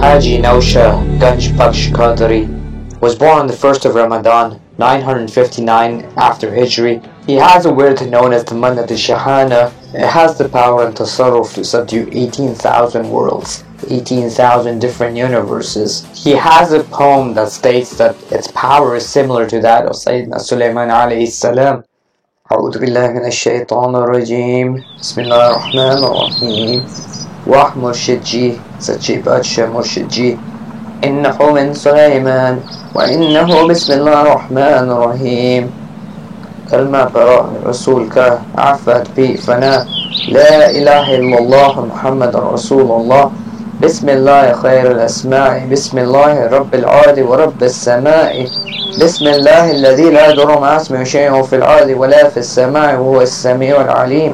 Haji Nausha Ganj Baksh Qadri was born on the 1st of Ramadan, 959 after Hijri. He has a wird known as the Mannat al-Shahana. It has the power and tasarruf to subdue 18,000 worlds, 18,000 different universes. He has a poem that states that its power is similar to that of Sayyidina Sulaiman alayhi salam. أعوذ بالله من الشيطان الرجيم بسم الله الرحمن الرحيم واح مرشد جی سچی بادشاہ مرشد جی إنه من سليمان وإنه بسم الله الرحمن الرحيم کلمہ پڑھو رسول کا عفت بھی فنا لا إله إلا الله محمد رسول الله بسم الله خير الأسماء بسم الله رب العاد ورب السماء بسم الله الذي لا يضر مع اسمه شيء في الأرض ولا في السماء وهو السميع العليم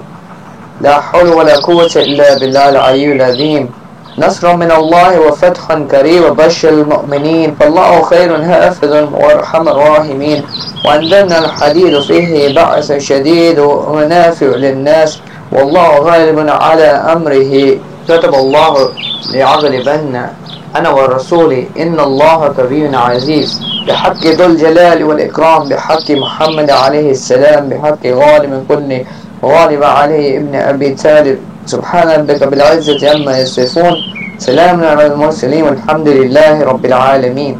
لا حول ولا قوة إلا بالله العلي العظيم نصر من الله وفتح قريب وبشر المؤمنين فالله خير حافظ وارحم الراحمين وأنزلنا الحديد فيه بأس شديد ومنافع للناس والله غالب على أمره كتب الله ليغلبن أنا والرسول إن الله قوي عزيز بحق ذو الجلال والإكرام بحق محمد عليه السلام بحق غالب كل غالب عليه ابن أبي طالب سبحان ربك بالعزة عما يصفون سلام على المرسلين والحمد لله رب العالمين.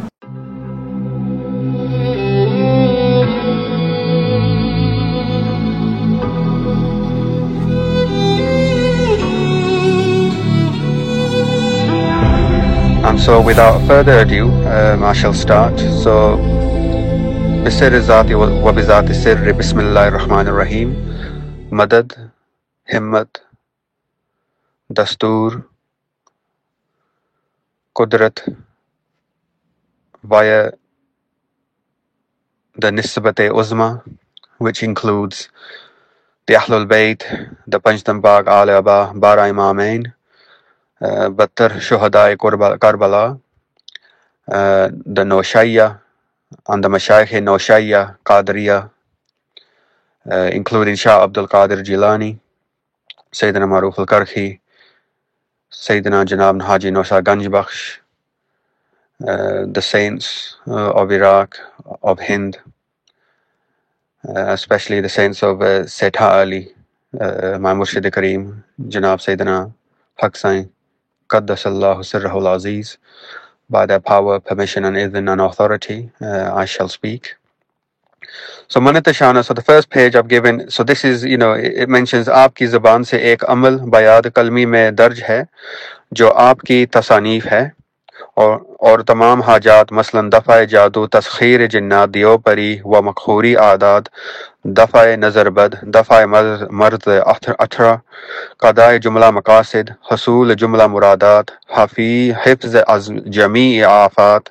And so without further ado, I shall start. So, بسر ذاتی و بذات سر بسم الله الرحمن الرحیم مدد ہمت دستور قدرت via the Nisbat Uzma, which includes the Ahlul Bayt, the Panjtam Bagh Al Aba, Bara Imamain, Battar Shuhada Karbala, the Noshayya, and the Mashayikh Noshayya Qadriya, including Shah Abdul Qadir Jilani, Sayyidina Maruf al-Karhi, Sayyidina Janab Haji Nosha Ganj Bakhsh, the saints of Iraq, of Hind, especially the saints of Setha Ali, my Murshid Kareem, Janab Sayyidina Haq Sain, Qaddasallahu Sirrahul Aziz. By their power, permission and idhn and authority, I shall speak. So Mannat Shana, so the first page I've given, so this is, it mentions Aapki Zaban se ek amal bayad kalmi mein darj hai, jo aapki tasanif hai, और तमाम हाजात मसलन दफ़ा जादू तस्खीर जिन्नात दियो परी व मखूरी आदात दफ़ा नज़रबद दफ़ा मर्द अठरा क़दाए जुमला मकासिद हसूल जुमला मुरादात हाफी हिफ्ज़ अज़ जमी आफ़ात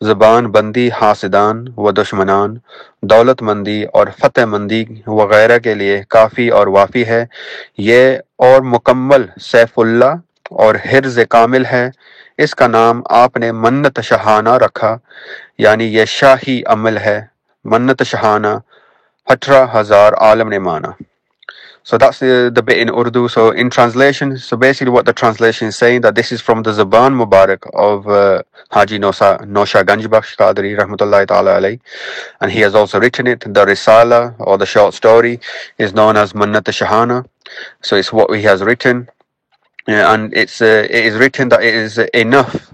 ज़बान बंदी हासिदान व दुश्मनान दौलत मंदी और फ़तह मंदी वग़ैरह के लिए काफ़ी और वाफ़ी है ये और मुकम्मल सैफ़ुल्लाह और हिर्ज़ कामिल है इसका नाम आपने मन्नत शहाना रखा यानी ये शाही अमल है मन्नत शहाना 18,000 आलम ने माना. So that's the bit in Urdu. So in translation, so basically what the translation is saying that this is from the Zaban Mubarak of Haji Nosha Ganj Bakhsh Qadri Rahmatullahi Ta'ala Alayhi, and he has also written it. The Risala or the short story is known as Mannat Shahana. So it's what he has written. And it is written that it is enough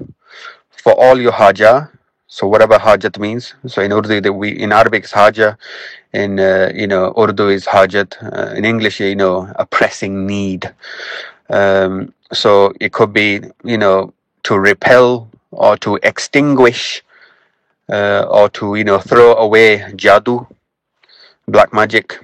for all your haja. So whatever hajat means. So in Urdu, in Arabic it's haja, in Urdu is hajat, in English a pressing need. So it could be to repel or to extinguish or to throw away jadoo, black magic.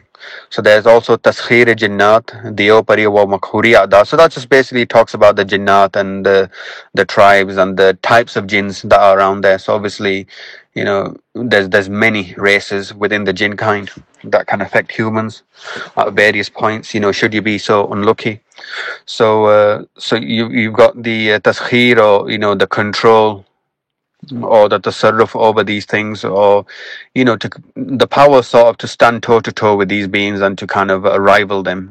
So there's also taskhir jinnat, diyo pari wa makhuri ada. So that just basically talks about the jinnat and the tribes and the types of jinns that are around there. So obviously, there's many races within the jinn kind that can affect humans at various points. Should you be so unlucky. So you've got the taskhir or the control or the tasarruf over these things, or to the power sort of to stand toe to toe with these beings and to kind of rival them,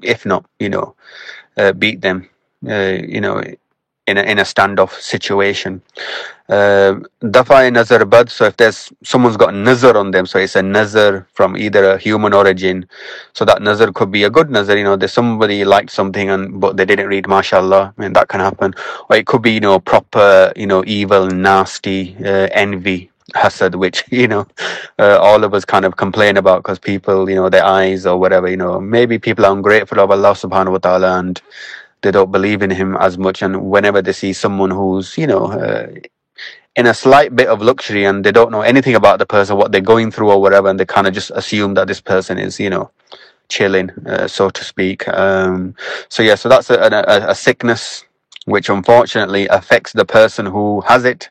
if not beat them, in a standoff situation. Dafa nazar bad, so if there's someone's got nazar on them, so it's a nazar from either a human origin, so that nazar could be a good nazar, there's somebody liked something but they didn't read mashallah, I mean that can happen. Or it could be proper evil, nasty envy, hasad, which all of us kind of complain about, because people their eyes or whatever, maybe people are ungrateful of Allah subhanahu wa ta'ala and they don't believe in him as much, and whenever they see someone who's in a slight bit of luxury and they don't know anything about the person, what they're going through or whatever, and they kind of just assume that this person is chilling, so to speak. So that's a sickness which unfortunately affects the person who has it,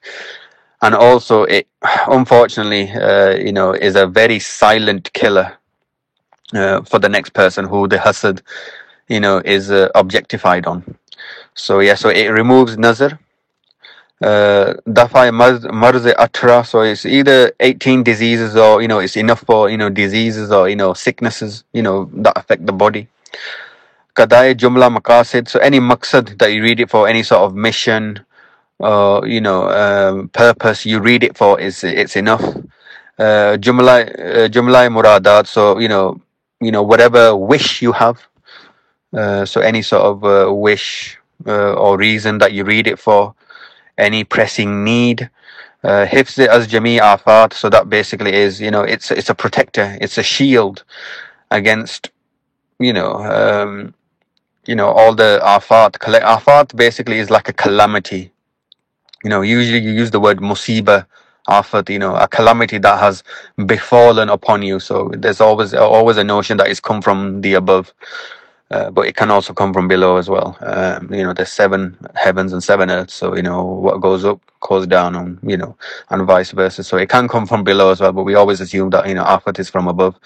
and also it unfortunately is a very silent killer for the next person who the hasad is objectified on. So it removes nazar. Dafai marz atra, so it's either 18 diseases, or it's enough for diseases or sicknesses that affect the body. Kadai jumla maqasid, so any maqsad that you read it for, any sort of mission or purpose you read it for, it's enough. Jumla muradat, so whatever wish you have, so any sort of wish or reason that you read it for, any pressing need. Hifz as jami afat, so that basically is it's a protector, it's a shield against all the afat. Afat basically is like a calamity. Usually you use the word musiba, afat, a calamity that has befallen upon you. So there's always a notion that it's come from the above. But it can also come from below as well. There's 7 heavens and 7 earths, so what goes up goes down, and vice versa. So it can come from below as well, but we always assume that afat is from above.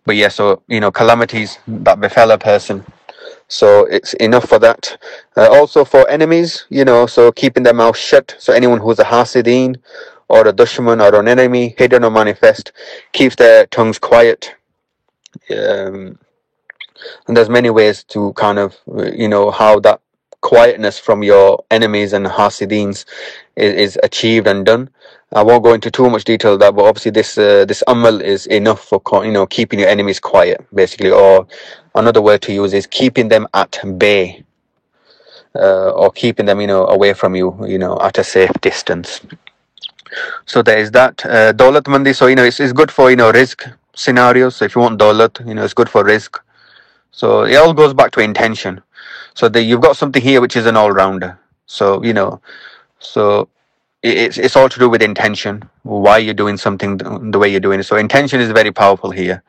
But so calamities that befell a person, so it's enough for that. Also for enemies, so keeping their mouth shut. So anyone who's a hasideen or a dushman or an enemy, hidden or manifest, keeps their tongues quiet. And there's many ways to kind of how that quietness from your enemies and hasideens is achieved and done. I won't go into too much detail of that, but obviously this amal is enough for keeping your enemies quiet, basically. Or another word to use is keeping them at bay, or keeping them away from you, at a safe distance. So there is that. Dawlat mandi, so it's good for risk scenarios. So if you want dawlat, it's good for risk. So it all goes back to intention. So you've got something here which is an all-rounder. So so it's all to do with intention. Why you're doing something the way you're doing it. So intention is very powerful here,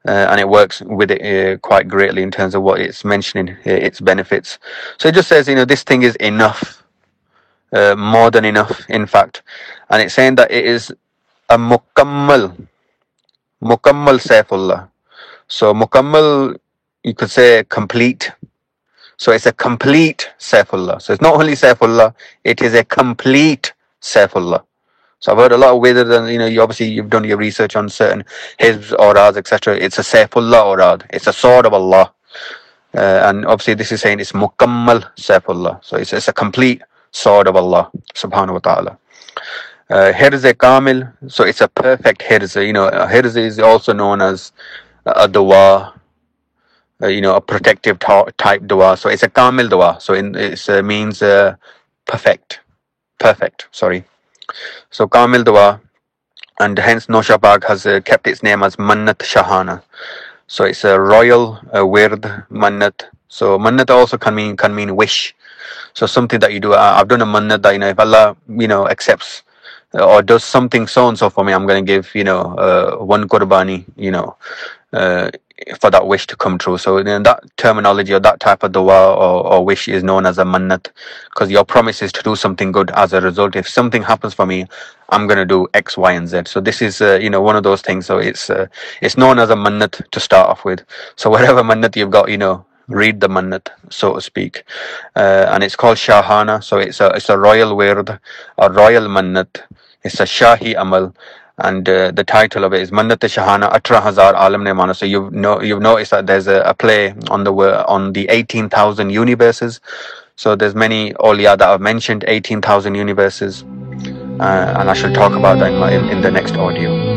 and it works with it quite greatly in terms of what it's mentioning, its benefits. So it just says this thing is enough, more than enough, in fact, and it's saying that it is a mukammal Saifullah. So mukammal, you could say complete. So it's a complete Saifullah. So it's not only Saifullah, it is a complete Saifullah. So I've heard a lot of whether you've done your research on certain hizbs, awrad, etc. It's a Saifullah awrad. It's a sword of Allah. And obviously this is saying it's mukammal Saifullah. So it's a complete sword of Allah subhanahu wa ta'ala. Hirz kamil, so it's a perfect hirz. Hirz is also known as a dua, a protective type dua. So it's a kamil dua. So it means perfect. Sorry. So kamil dua, and hence Noshabag has kept its name as Mannat Shahana. So it's a royal wird, Mannat. So Mannat also can mean wish. So something that you do. I've done a Mannat that if Allah accepts or does something so and so for me, I'm going to give one qurbani for that wish to come true. So that terminology or that type of dua or wish is known as a mannat, because your promise is to do something good as a result. If something happens for me, I'm going to do X, Y, and Z. So this is one of those things. So it's known as a mannat to start off with. So whatever mannat you've got, read the mannat, so to speak, and it's called Shahana. So it's a royal wird, a royal mannat. It's a Shahi amal, and the title of it is Mannat Shahana 18,000 Alam Ne Mana. So you've noticed that there's a play on the 18,000 universes. So there's many awliya that I've mentioned, 18,000 universes, and I shall talk about that in the next audio.